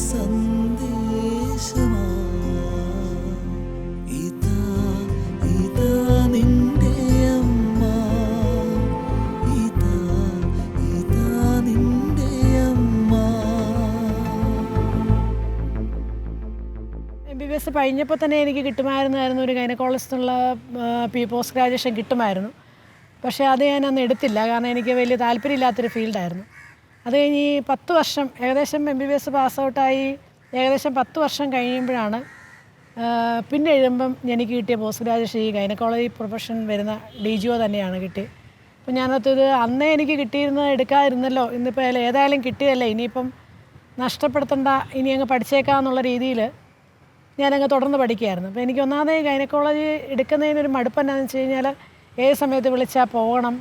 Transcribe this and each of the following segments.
സന്ദേശമാ ഇതാ ഇതാ നിന്റെ അമ്മ ഇതാ ഇതാ നിന്റെ അമ്മ. MBBS കഴിഞ്ഞപ്പോൾ തന്നെ എനിക്ക് കിട്ടുമായിരുന്നു ഒരു ഗൈനക്കോളജിസ്റ്റുള്ള പോസ്റ്റ് ഗ്രാജുവേഷൻ കിട്ടുമായിരുന്നു. പക്ഷേ അത് ഞാൻ അന്ന് എടുത്തില്ല, കാരണം എനിക്ക് വലിയ താല്പര്യമില്ലാത്തൊരു ഫീൽഡായിരുന്നു. അത് കഴിഞ്ഞ് 10 വർഷം ഏകദേശം MBBS പാസ് ഔട്ടായി ഏകദേശം 10 വർഷം കഴിയുമ്പോഴാണ് പിന്നെ എഴുതുമ്പം എനിക്ക് കിട്ടിയ പോസ്റ്റ് ഗ്രാജുവേഷൻ ഈ ഗൈനക്കോളജി പ്രൊഫഷൻ വരുന്ന DGO തന്നെയാണ് കിട്ടിയത്. അപ്പോൾ ഞാനത് അന്നേ എനിക്ക് കിട്ടിയിരുന്നത് എടുക്കാതിരുന്നല്ലോ, ഇന്നിപ്പോൾ ഏതായാലും കിട്ടിയതല്ലേ, ഇനിയിപ്പം നഷ്ടപ്പെടുത്തണ്ട, ഇനി അങ്ങ് പഠിച്ചേക്കാമെന്നുള്ള രീതിയിൽ ഞാനങ്ങ് തുടർന്ന് പഠിക്കുകയായിരുന്നു. അപ്പോൾ എനിക്ക് ഒന്നാമത് ഗൈനക്കോളജി എടുക്കുന്നതിനൊരു മടുപ്പ് എന്താണെന്ന് വെച്ച് കഴിഞ്ഞാൽ ഏത് സമയത്ത് വിളിച്ചാൽ പോകണം.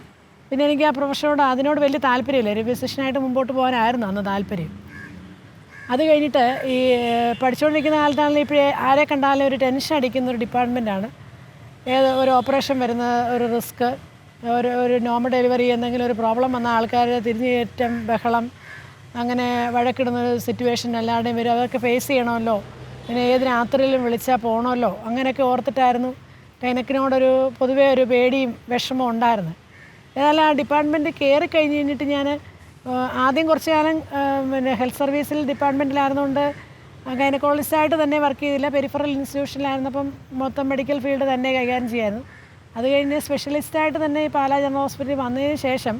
പിന്നെ എനിക്ക് ആ പ്രൊഫഷനോട് അതിനോട് വലിയ താല്പര്യമില്ല, ഒരു ഫിസിഷ്യനായിട്ട് മുമ്പോട്ട് പോകാനായിരുന്നു അന്ന് താല്പര്യം. അത് കഴിഞ്ഞിട്ട് ഈ പഠിച്ചുകൊണ്ടിരിക്കുന്ന കാലത്താണെങ്കിൽ ഇപ്പോൾ ആരെ കണ്ടാലും ഒരു ടെൻഷൻ അടിക്കുന്ന ഒരു ഡിപ്പാർട്ട്മെൻറ്റാണ്. ഒരു ഓപ്പറേഷൻ വരുന്ന ഒരു റിസ്ക്, ഒരു നോർമൽ ഡെലിവറി, എന്തെങ്കിലും ഒരു പ്രോബ്ലം വന്ന ആൾക്കാർ തിരിഞ്ഞേറ്റം ബഹളം, അങ്ങനെ വഴക്കിടുന്നൊരു സിറ്റുവേഷൻ എല്ലാവരുടെയും വരും. അതൊക്കെ ഫേസ് ചെയ്യണമല്ലോ, പിന്നെ ഏത് രാത്രിയിലും വിളിച്ചാൽ പോകണമല്ലോ, അങ്ങനെയൊക്കെ ഓർത്തിട്ടായിരുന്നു ഗൈനക്കിനോടൊരു പൊതുവേ ഒരു പേടിയും വിഷമവും ഉണ്ടായിരുന്നു. ഏതായാലും ആ ഡിപ്പാർട്ട്മെൻറ്റ് കയറി കഴിഞ്ഞിട്ട് ഞാൻ ആദ്യം കുറച്ച് കാലം പിന്നെ ഹെൽത്ത് സർവീസിൽ ഡിപ്പാർട്ട്മെൻറ്റിലായിരുന്നുകൊണ്ട് ഗൈനക്കോളജിസ്റ്റായിട്ട് തന്നെ വർക്ക് ചെയ്തില്ല, പെരിഫറൽ ഇൻസ്റ്റിറ്റ്യൂഷനിലായിരുന്നപ്പം മൊത്തം മെഡിക്കൽ ഫീൽഡ് തന്നെ കൈകാര്യം ചെയ്യായിരുന്നു. അത് കഴിഞ്ഞ് സ്പെഷ്യലിസ്റ്റായിട്ട് തന്നെ ഈ പാലാ ജനറൽ ഹോസ്പിറ്റലിൽ വന്നതിന് ശേഷം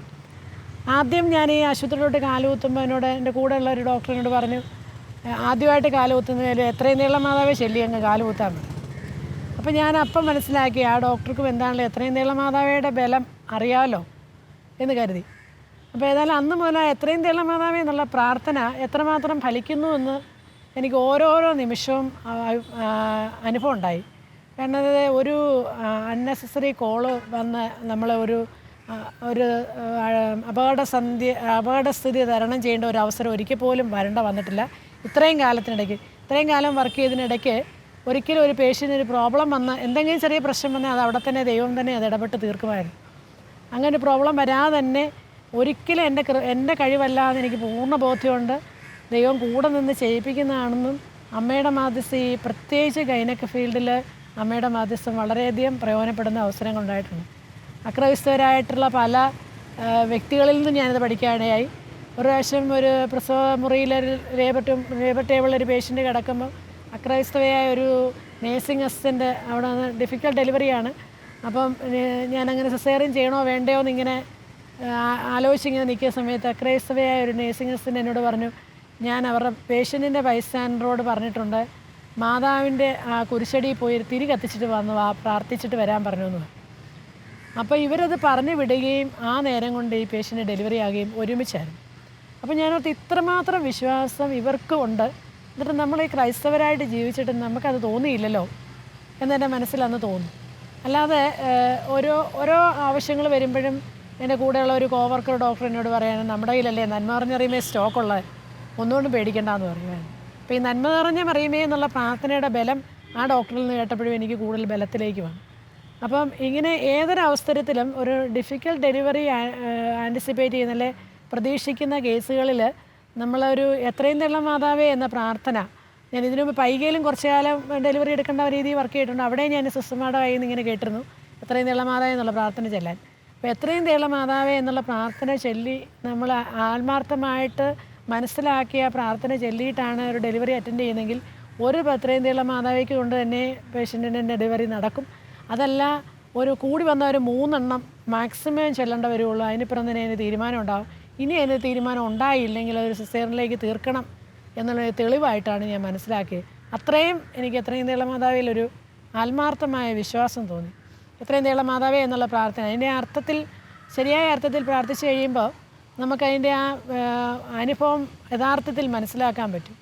ആദ്യം ഞാൻ ഈ ആശുപത്രിയിലോട്ട് കാലുകുത്തുമ്പോൾ എന്നോട് എൻ്റെ കൂടെയുള്ള ഒരു ഡോക്ടറിനോട് പറഞ്ഞു, ആദ്യമായിട്ട് കാലുകുത്തുന്നതിൽ എത്രയും നീളം മാതാവേ ചെല്ലി അങ്ങ് കാലുകുത്താൻ മതി. അപ്പോൾ ഞാൻ അപ്പം മനസ്സിലാക്കി ആ ഡോക്ടർക്കും എന്താണല്ലോ എത്രയും നീളം മാതാവയുടെ ബലം അറിയാമല്ലോ എന്ന് കരുതി. അപ്പോൾ ഏതായാലും അന്ന് മുതൽ എത്രയും നീളം മാതാവേ എന്നുള്ള പ്രാർത്ഥന എത്രമാത്രം ഫലിക്കുന്നു എന്ന് എനിക്ക് ഓരോരോ നിമിഷവും അനുഭവം ഉണ്ടായി. കാരണം ഒരു അൺനെസസറി കോള് വന്ന് നമ്മൾ ഒരു അപകടസ്ഥിതി തരണം ചെയ്യേണ്ട ഒരു അവസരം ഒരിക്കൽ പോലും വരേണ്ട വന്നിട്ടില്ല. ഇത്രയും കാലം വർക്ക് ചെയ്തതിനിടയ്ക്ക് ഒരിക്കലും ഒരു പേഷ്യൻ്റ് ഒരു പ്രോബ്ലം വന്ന് എന്തെങ്കിലും ചെറിയ പ്രശ്നം വന്നാൽ അത് അവിടെ തന്നെ ദൈവം തന്നെ അത് ഇടപെട്ട് തീർക്കുമായിരുന്നു. അങ്ങനെ ഒരു പ്രോബ്ലം വരാതെ തന്നെ ഒരിക്കലും എൻ്റെ കഴിവല്ലാതെ എനിക്ക് പൂർണ്ണ ബോധ്യമുണ്ട് ദൈവം കൂടെ നിന്ന് ചെയ്യിപ്പിക്കുന്നതാണെന്നും അമ്മയുടെ മാധ്യസ്ഥം ഈ പ്രത്യേകിച്ച് ഗൈനക് ഫീൽഡിൽ അമ്മയുടെ മാധ്യസ്ഥം വളരെയധികം പ്രയോജനപ്പെടുന്ന അവസരങ്ങളുണ്ടായിട്ടുണ്ട്. അക്രൈസ്തവരായിട്ടുള്ള പല വ്യക്തികളിൽ നിന്നും ഞാനിത് പഠിക്കാനിടയായി. ഒരു പ്രാവശ്യം ഒരു പ്രസവ മുറിയിൽ ലേബർ ടേബിളിൽ ഒരു പേഷ്യൻ്റ് കിടക്കുമ്പോൾ അക്രൈസ്തവയായ ഒരു നേഴ്സിംഗ് അസിസ്റ്റൻ്റ് അവിടെ നിന്ന് ഡിഫിക്കൽട്ട് ഡെലിവറിയാണ്. അപ്പം ഞാനങ്ങനെ സിസേറിയൻ ചെയ്യണോ വേണ്ടയോ എന്നിങ്ങനെ ആലോചിച്ചിങ്ങനെ നിൽക്കുന്ന സമയത്ത് അക്രൈസ്തവയായ ഒരു നേഴ്സിംഗ് അസിസ്റ്റൻ്റ് എന്നോട് പറഞ്ഞു, ഞാൻ അവരുടെ പേഷ്യൻറ്റിൻ്റെ ബൈസ്റ്റാൻഡറോട് പറഞ്ഞിട്ടുണ്ട് മാതാവിൻ്റെ ആ കുരിശടിയിൽ പോയി തിരി കത്തിച്ചിട്ട് വന്നു പ്രാർത്ഥിച്ചിട്ട് വരാൻ പറഞ്ഞു എന്ന്. അപ്പോൾ ഇവരത് പറഞ്ഞു വിടുകയും ആ നേരം കൊണ്ട് ഈ പേഷ്യൻ്റ് ഡെലിവറി ആകുകയും ഒരുമിച്ചായിരുന്നു. അപ്പോൾ ഞാനോർത്ത് ഇത്രമാത്രം വിശ്വാസം ഇവർക്കും ഉണ്ട്, എന്നിട്ട് നമ്മൾ ഈ ക്രൈസ്തവരായിട്ട് ജീവിച്ചിട്ട് നമുക്കത് തോന്നിയില്ലല്ലോ എന്നെൻ്റെ മനസ്സിലന്ന് തോന്നി. അല്ലാതെ ഓരോ ആവശ്യങ്ങൾ വരുമ്പോഴും എൻ്റെ കൂടെയുള്ള ഒരു കോവർക്കർ ഡോക്ടർ എന്നോട് പറയാനും നമ്മുടെ കയ്യിലല്ലേ നന്മ നിറഞ്ഞ മറിയമേ സ്റ്റോക്കുള്ളത്, ഒന്നുകൊണ്ടും പേടിക്കേണ്ടെന്ന് പറയുമായിരുന്നു. അപ്പോൾ ഈ നന്മ നിറഞ്ഞ മറിയമേ എന്നുള്ള പ്രാർത്ഥനയുടെ ബലം ആ ഡോക്ടറിൽ നിന്ന് കേട്ടപ്പോഴും എനിക്ക് കൂടുതൽ ബലത്തിലേക്ക് വന്നു. അപ്പം ഇങ്ങനെ ഏതൊരവസരത്തിലും ഒരു ഡിഫിക്കൽട്ട് ഡെലിവറി ആൻറ്റിസിപ്പേറ്റ് ചെയ്യുന്നല്ലേ പ്രതീക്ഷിക്കുന്ന കേസുകളിൽ നമ്മളൊരു എത്രയും നീളം മാതാവേ എന്ന പ്രാർത്ഥന, ഞാൻ ഇതിനു മുമ്പ് പൈകയിലും കുറച്ച് കാലം ഡെലിവറി എടുക്കേണ്ട രീതിയിൽ വർക്ക് ചെയ്തിട്ടുണ്ട്. അവിടെ ഞാൻ സിസ്റ്റർമാരുടെ കയ്യിൽ നിന്ന് ഇങ്ങനെ കേട്ടിരുന്നു എത്രയും നീളം മാതാവേ എന്നുള്ള പ്രാർത്ഥന ചെല്ലാൻ. അപ്പോൾ എത്രയും നീളം മാതാവേ എന്നുള്ള പ്രാർത്ഥന ചൊല്ലി നമ്മൾ ആത്മാർത്ഥമായിട്ട് മനസ്സിലാക്കിയ പ്രാർത്ഥന ചൊല്ലിയിട്ടാണ് ഒരു ഡെലിവറി അറ്റൻഡ് ചെയ്യുന്നതെങ്കിൽ ഒരു എത്രയും നീളം മാതാവേക്ക് കൊണ്ട് തന്നെ പേഷ്യൻറ്റിൻ്റെ ഡെലിവറി നടക്കും. അതല്ല ഒരു കൂടി വന്ന ഒരു 3 എണ്ണം മാക്സിമം ചെല്ലേണ്ട വരുള്ളൂ, അതിനിപ്പുറം തന്നെ അതിന് തീരുമാനം ഉണ്ടാകും. ഇനി അതിന് തീരുമാനം ഉണ്ടായില്ലെങ്കിൽ അതൊരു സിസേറിയനിലേക്ക് തീർക്കണം എന്നുള്ള തെളിവായിട്ടാണ് ഞാൻ മനസ്സിലാക്കിയത്. അത്രയും എനിക്ക് എത്രയും നീളം മാതാവിലൊരു ആത്മാർത്ഥമായ വിശ്വാസം തോന്നി. എത്രയും നീളം മാതാവേ എന്നുള്ള പ്രാർത്ഥന അതിൻ്റെ അർത്ഥത്തിൽ ശരിയായ അർത്ഥത്തിൽ പ്രാർത്ഥിച്ചു കഴിയുമ്പോൾ നമുക്കതിൻ്റെ ആ അനുഭവം യഥാർത്ഥത്തിൽ മനസ്സിലാക്കാൻ പറ്റും.